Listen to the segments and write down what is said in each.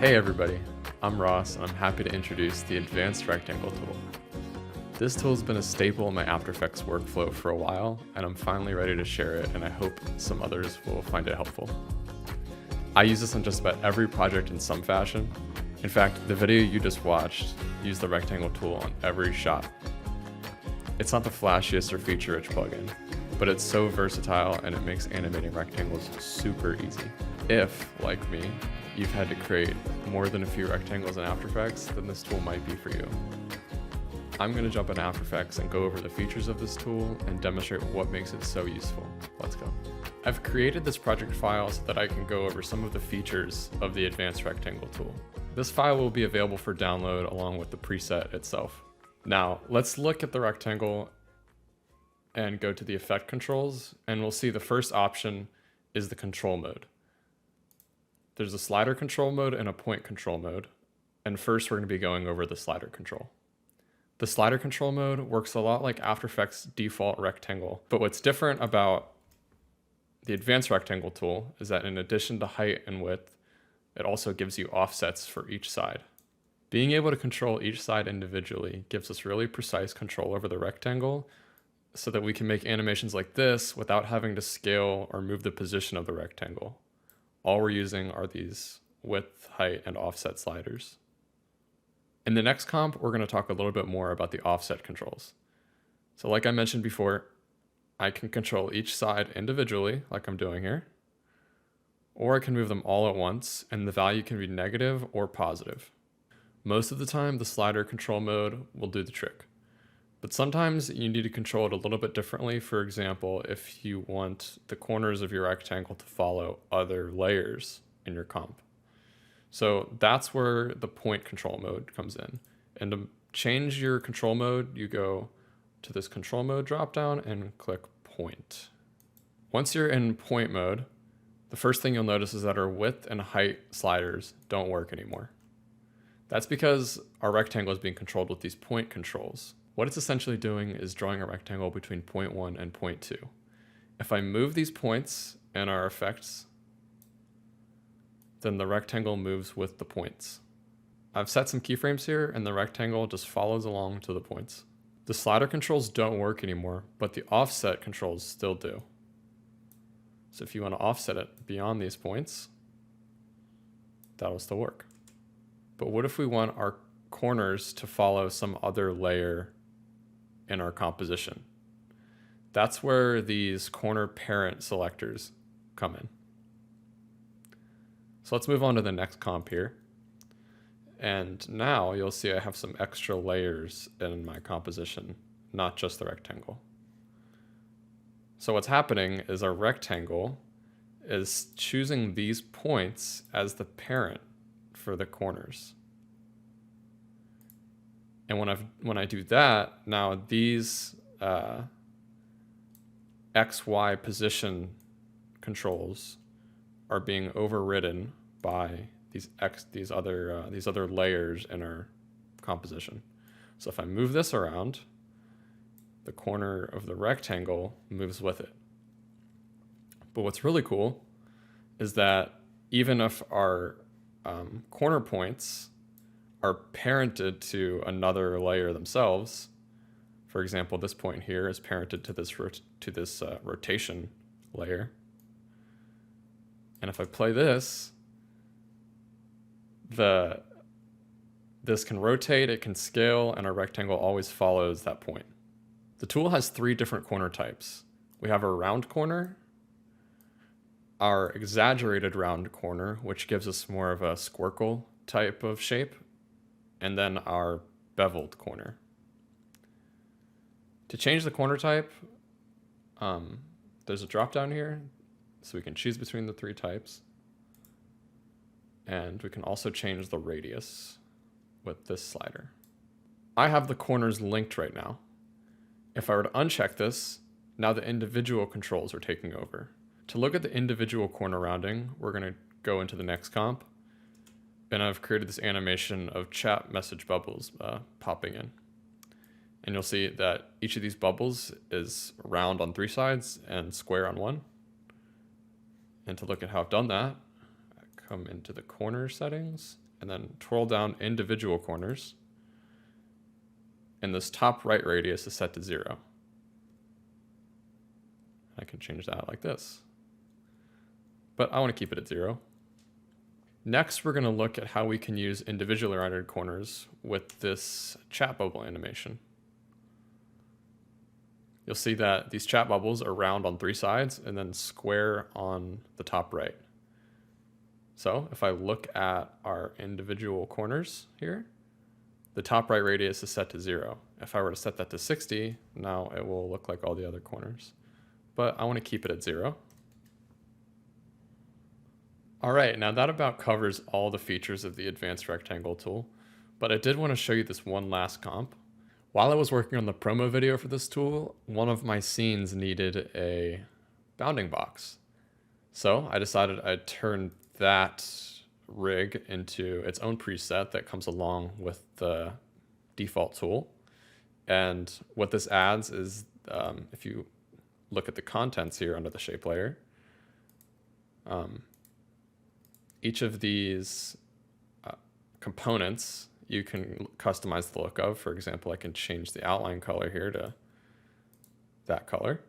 Hey everybody, I'm Ross and I'm happy to introduce the Advanced Rectangle tool. This tool has been a staple in my After Effects workflow for a while, and I'm finally ready to share it, and I hope some others will find it helpful. I use this on just about every project in some fashion. In fact, the video you just watched used the Rectangle tool on every shot. It's not the flashiest or feature-rich plugin, but it's so versatile and it makes animating rectangles super easy. If, like me, you've had to create more than a few rectangles in After Effects, then this tool might be for you. I'm going to jump in After Effects and go over the features of this tool and demonstrate what makes it so useful. Let's go. I've created this project file so that I can go over some of the features of the Advanced Rectangle tool. This file will be available for download along with the preset itself. Now, let's look at the rectangle and go to the effect controls, and we'll see the first option is the control mode. There's a slider control mode and a point control mode. And first we're going to be going over the slider control. The slider control mode works a lot like After Effects default rectangle, but what's different about the Advanced Rectangle tool is that in addition to height and width, it also gives you offsets for each side. Being able to control each side individually gives us really precise control over the rectangle so that we can make animations like this without having to scale or move the position of the rectangle. All we're using are these width, height, and offset sliders. In the next comp, we're going to talk a little bit more about the offset controls. So like I mentioned before, I can control each side individually, like I'm doing here, or I can move them all at once, and the value can be negative or positive. Most of the time, the slider control mode will do the trick. But sometimes you need to control it a little bit differently. For example, if you want the corners of your rectangle to follow other layers in your comp. So that's where the point control mode comes in. And to change your control mode, you go to this control mode dropdown and click point. Once you're in point mode, the first thing you'll notice is that our width and height sliders don't work anymore. That's because our rectangle is being controlled with these point controls. What it's essentially doing is drawing a rectangle between point 1 and point 2. If I move these points in our effects, then the rectangle moves with the points. I've set some keyframes here and the rectangle just follows along to the points. The slider controls don't work anymore, but the offset controls still do. So if you want to offset it beyond these points, that'll still work. But what if we want our corners to follow some other layer in our composition? That's where these corner parent selectors come in. So let's move on to the next comp here. And now you'll see I have some extra layers in my composition, not just the rectangle. So what's happening is our rectangle is choosing these points as the parent for the corners. And when I do that, now these XY position controls are being overridden by these other layers in our composition. So if I move this around, the corner of the rectangle moves with it. But what's really cool is that even if our corner points are parented to another layer themselves. For example, this point here is parented to this rotation layer. And if I play this, this can rotate, it can scale, and our rectangle always follows that point. The tool has 3 different corner types. We have our round corner, our exaggerated round corner, which gives us more of a squircle type of shape, and then our beveled corner. To change the corner type, there's a drop down here, so we can choose between the 3 types. And we can also change the radius with this slider. I have the corners linked right now. If I were to uncheck this, now the individual controls are taking over. To look at the individual corner rounding, we're going to go into the next comp. And I've created this animation of chat message bubbles popping in. And you'll see that each of these bubbles is round on 3 sides and square on 1. And to look at how I've done that, I come into the corner settings and then twirl down individual corners. And this top right radius is set to 0. I can change that like this. But I want to keep it at 0. Next, we're going to look at how we can use individually rendered corners with this chat bubble animation. You'll see that these chat bubbles are round on 3 sides and then square on the top right. So if I look at our individual corners here, the top right radius is set to 0. If I were to set that to 60, now it will look like all the other corners. But I want to keep it at 0. All right, now that about covers all the features of the advanced rectangle tool, but I did want to show you this one last comp. While I was working on the promo video for this tool, one of my scenes needed a bounding box. So I decided I'd turn that rig into its own preset that comes along with the default tool. And what this adds is, if you look at the contents here under the shape layer, each of these components you can customize the look of. For example, I can change the outline color here to that color,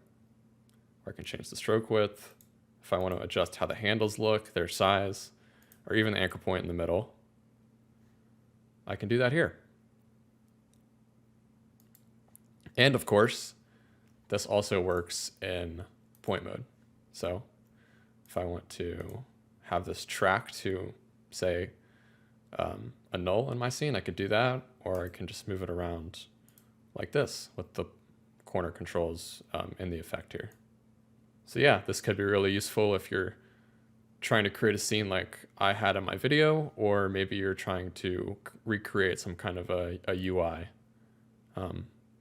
or I can change the stroke width. If I want to adjust how the handles look, their size, or even the anchor point in the middle, I can do that here. And of course, this also works in point mode. So if I want to have this track to, say, a null in my scene, I could do that, or I can just move it around like this with the corner controls in the effect here. So yeah, this could be really useful if you're trying to create a scene like I had in my video, or maybe you're trying to recreate some kind of a UI.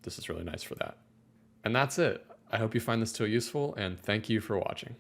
This is really nice for that. And that's it. I hope you find this tool useful, and thank you for watching.